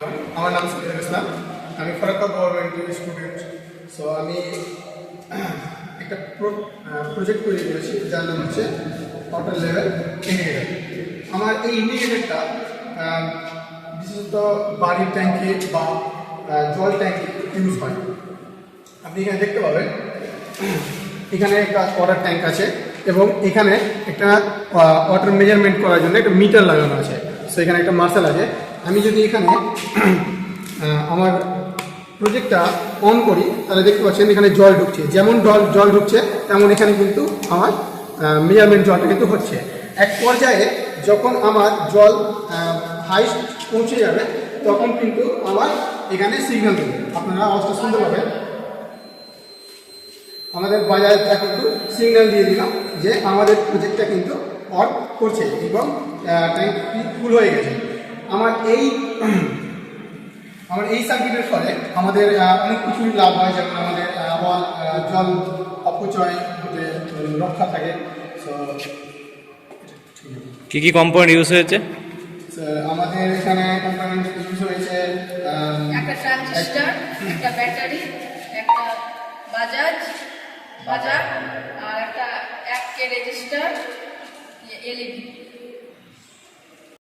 আমার নাম সিরাজুল ইসলাম। আমি ফরাক্কা গভর্নমেন্ট স্টুডেন্ট। সো আমি একটা প্রজেক্ট তৈরি করেছি যার নাম হচ্ছে ওয়াটার লেভেল ইন্ডিকেটর। আমার এই ইন্ডিকেটরটা বিশেষত বাড়ির ট্যাঙ্কে বা জল ট্যাঙ্কে ইউজ হয়। আপনি এখানে দেখতে পাবেন এখানে একটা ওয়াটার ট্যাঙ্ক আছে এবং এখানে একটা ওয়াটার মেজারমেন্ট করার জন্য একটা মিটার লাগানো আছে। সো এখানে একটা মার্শাল আছে। আমি যদি এখানে আমার প্রজেক্টটা অন করি তাহলে দেখতে পাচ্ছেন এখানে জল ঢুকছে, যেমন জল ঢুকছে তেমন এখানে কিন্তু আমার মেজারমেন্ট জলটা কিন্তু হচ্ছে। এক পর্যায়ে যখন আমার জল হাইস্ট পৌঁছে যাবে তখন কিন্তু আমার এখানে সিগন্যাল দেবে। আপনারা আওয়াজটা শুনতে পাবেন, আমাদের বাজারটা কিন্তু সিগন্যাল দিয়ে দিলাম যে আমাদের প্রজেক্টটা কিন্তু অন করছে এবং ট্যাঙ্কটি ফুল হয়ে গেছে। আমার এই সার্কিটের ফলে আমাদের অনেক কিছুই লাভ হয়, যেমন আমাদের জল অপচয় হতে রক্ষা থাকে। সো কি কম্পোনেন্ট ইউজ হয়েছে? আমাদের এখানে কম্পোনেন্ট ইউজ হয়েছে একটা ট্রানজিস্টর, একটা ব্যাটারি, একটা বাজার আর একটা 1K রেজিস্টার, এলইডি।